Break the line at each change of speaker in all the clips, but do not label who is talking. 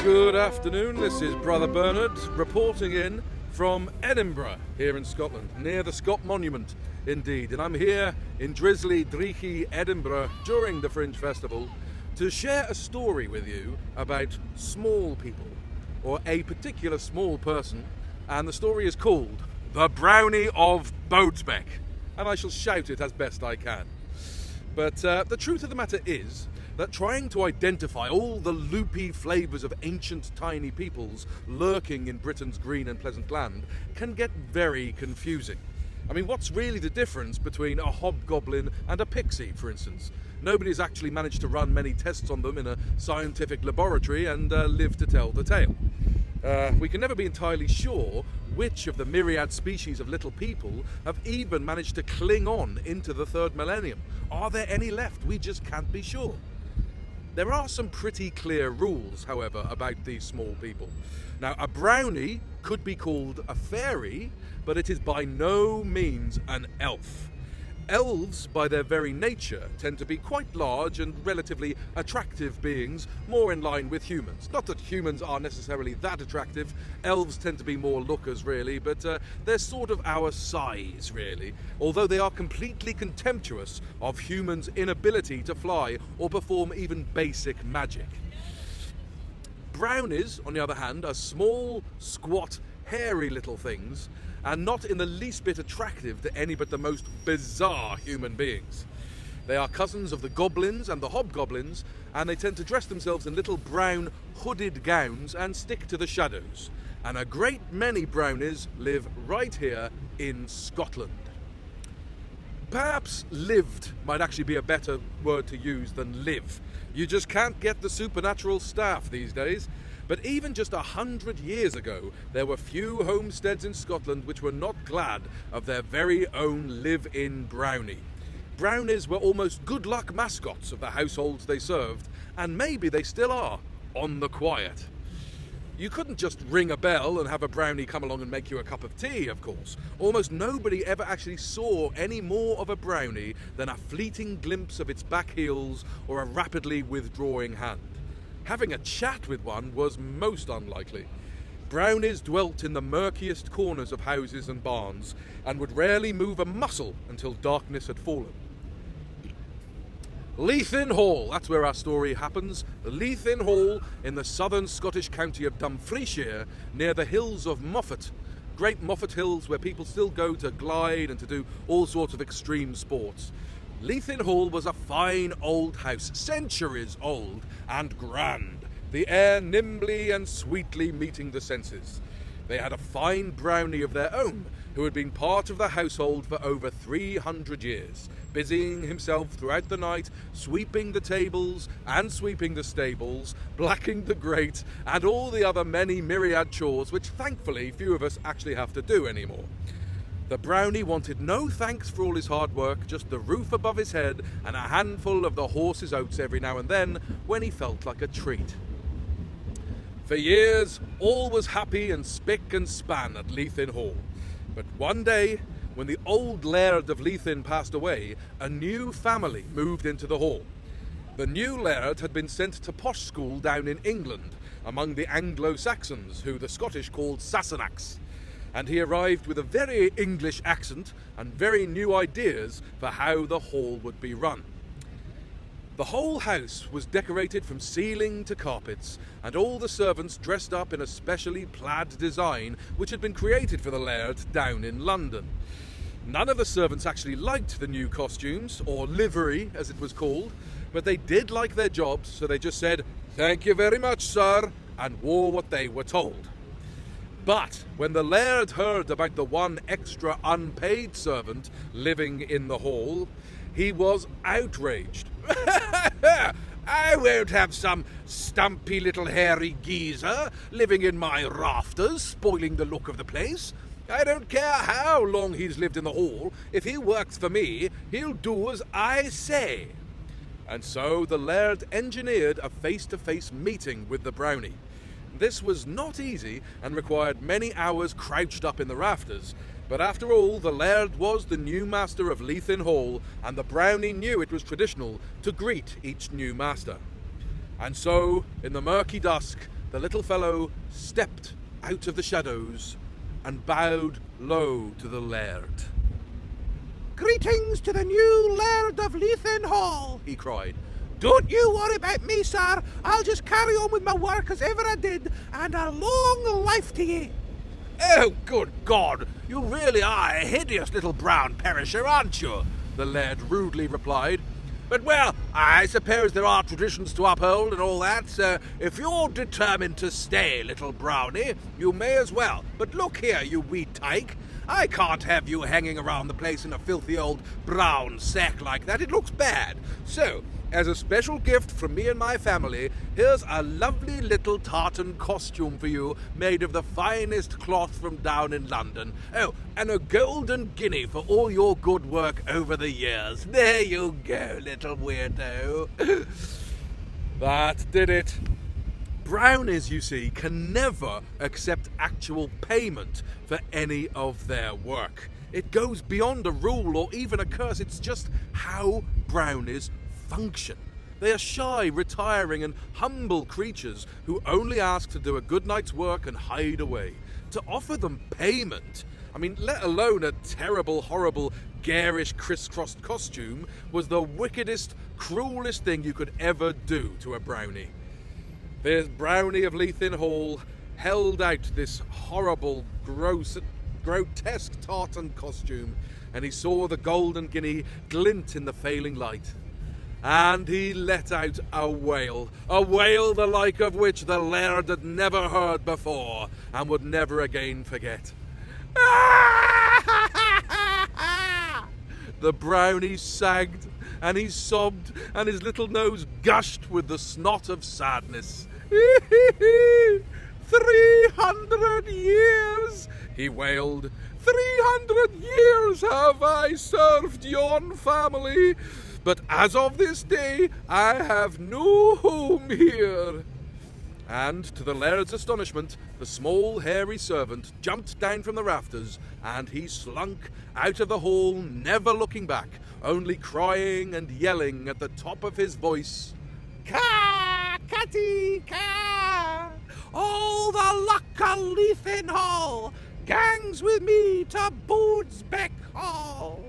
Good afternoon, this is Brother Bernard reporting in from Edinburgh here in Scotland, near the Scott Monument indeed, and I'm here in drizzly, dreichy Edinburgh during the Fringe Festival to share a story with you about small people, or a particular small person, and the story is called The Brownie of Bodesbeck, and I shall shout it as best I can. But the truth of the matter is that trying to identify all the loopy flavours of ancient tiny peoples lurking in Britain's green and pleasant land can get very confusing. I mean, what's really the difference between a hobgoblin and a pixie, for instance? Nobody's actually managed to run many tests on them in a scientific laboratory and live to tell the tale. We can never be entirely sure which of the myriad species of little people have even managed to cling on into the third millennium. Are there any left? We just can't be sure. There are some pretty clear rules, however, about these small people. Now, a brownie could be called a fairy, but it is by no means an elf. Elves, by their very nature, tend to be quite large and relatively attractive beings, more in line with humans. Not that humans are necessarily that attractive, elves tend to be more lookers really, but they're sort of our size really, although they are completely contemptuous of humans' inability to fly or perform even basic magic. Brownies, on the other hand, are small, squat, hairy little things, and not in the least bit attractive to any but the most bizarre human beings. They are cousins of the goblins and the hobgoblins, and they tend to dress themselves in little brown hooded gowns and stick to the shadows. And a great many brownies live right here in Scotland. Perhaps lived might actually be a better word to use than live. You just can't get the supernatural staff these days. But even just 100 years ago, there were few homesteads in Scotland which were not glad of their very own live-in brownie. Brownies were almost good luck mascots of the households they served, and maybe they still are, on the quiet. You couldn't just ring a bell and have a brownie come along and make you a cup of tea, of course. Almost nobody ever actually saw any more of a brownie than a fleeting glimpse of its back heels or a rapidly withdrawing hand. Having a chat with one was most unlikely. Brownies dwelt in the murkiest corners of houses and barns, and would rarely move a muscle until darkness had fallen. Leithin Hall, that's where our story happens. Leithin Hall in the southern Scottish county of Dumfriesshire, near the hills of Moffat. Great Moffat Hills where people still go to glide and to do all sorts of extreme sports. Leithin Hall was a fine old house, centuries old, and grand, the air nimbly and sweetly meeting the senses. They had a fine brownie of their own, who had been part of the household for over 300 years, busying himself throughout the night, sweeping the tables and sweeping the stables, blacking the grate, and all the other many myriad chores which thankfully few of us actually have to do anymore. The brownie wanted no thanks for all his hard work, just the roof above his head and a handful of the horse's oats every now and then when he felt like a treat. For years, all was happy and spick and span at Leithin Hall. But one day, when the old Laird of Leithin passed away, a new family moved into the hall. The new Laird had been sent to posh school down in England, among the Anglo-Saxons, who the Scottish called Sassenachs. And he arrived with a very English accent and very new ideas for how the hall would be run. The whole house was decorated from ceiling to carpets, and all the servants dressed up in a specially plaid design which had been created for the Laird down in London. None of the servants actually liked the new costumes, or livery as it was called, but they did like their jobs, so they just said, "Thank you very much, sir," and wore what they were told. But when the Laird heard about the one extra unpaid servant living in the hall, he was outraged. "I won't have some stumpy little hairy geezer living in my rafters, spoiling the look of the place. I don't care how long he's lived in the hall. If he works for me, he'll do as I say." And so the Laird engineered a face-to-face meeting with the brownie. This was not easy and required many hours crouched up in the rafters, But after all, the laird was the new master of Leithin Hall, and the Brownie knew it was traditional to greet each new master. And so, in the murky dusk, the little fellow stepped out of the shadows and bowed low to the laird.
"Greetings to the new laird of Leithin Hall," he cried. "Don't you worry about me, sir. I'll just carry on with my work as ever I did, and a long life to ye."
"Oh, good God! You really are a hideous little brown perisher, aren't you?" the laird rudely replied. "But, well, I suppose there are traditions to uphold and all that, so if you're determined to stay, little Brownie, you may as well. But look here, you wee tyke, I can't have you hanging around the place in a filthy old brown sack like that. It looks bad. So, as a special gift from me and my family, here's a lovely little tartan costume for you, made of the finest cloth from down in London. Oh, and a golden guinea for all your good work over the years. There you go, little weirdo." That did it. Brownies, you see, can never accept actual payment for any of their work. It goes beyond a rule or even a curse. It's just how brownies function. They are shy, retiring, and humble creatures who only ask to do a good night's work and hide away. To offer them payment, let alone a terrible, horrible, garish, crisscrossed costume, was the wickedest, cruelest thing you could ever do to a brownie. This Brownie of Leithin Hall held out this horrible, grotesque tartan costume, and he saw the golden guinea glint in the failing light. And he let out a wail the like of which the laird had never heard before and would never again forget. The Brownie sagged, and he sobbed, and his little nose gushed with the snot of sadness. 300 years, he wailed. 300 years have I served yon family, but as of this day I have no home here. And to the laird's astonishment, the small hairy servant jumped down from the rafters, and he slunk out of the hall, never looking back, only crying and yelling at the top of his voice, "Ka, Catty, ka! All the luck of Leithin Hall! Gangs with me to Bodesbeck Hall!"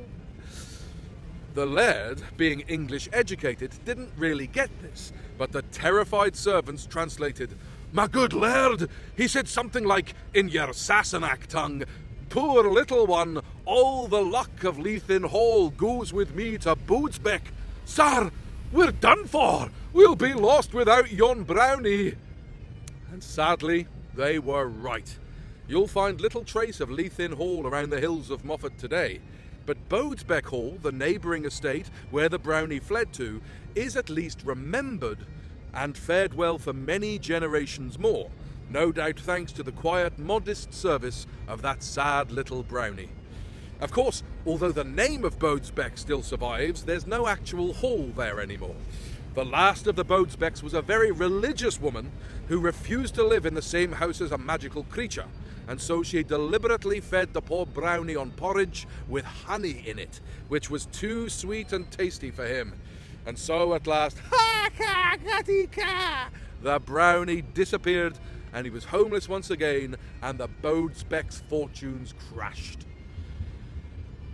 The laird, being English educated, didn't really get this, but the terrified servants translated, "My good laird, he said something like, in your Sassenach tongue, 'Poor little one, all the luck of Leithin Hall goes with me to Bodesbeck. Sir, we're done for. We'll be lost without yon Brownie." And sadly, they were right. You'll find little trace of Leithin Hall around the hills of Moffat today, but Bodesbeck Hall, the neighbouring estate where the Brownie fled to, is at least remembered and fared well for many generations more, no doubt thanks to the quiet, modest service of that sad little Brownie. Of course, although the name of Bodesbeck still survives, there's no actual hall there anymore. The last of the Bodesbecks was a very religious woman who refused to live in the same house as a magical creature, and so she deliberately fed the poor Brownie on porridge with honey in it, which was too sweet and tasty for him. And so at last, the Brownie disappeared, and he was homeless once again, and the Bodesbeck's fortunes crashed.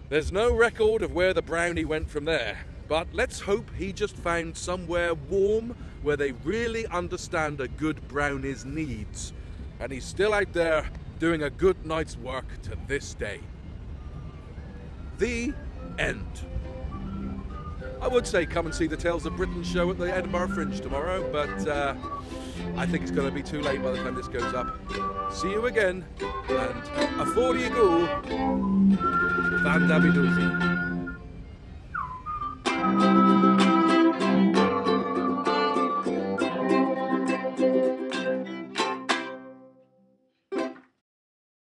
There's no record of where the Brownie went from there, but let's hope he just found somewhere warm where they really understand a good Brownie's needs, and he's still out there doing a good night's work to this day. The end. I would say come and see the Tales of Britain show at the Edinburgh Fringe tomorrow, but I think it's going to be too late by the time this goes up. See you again, and afore you go, Van Dabby Doozy.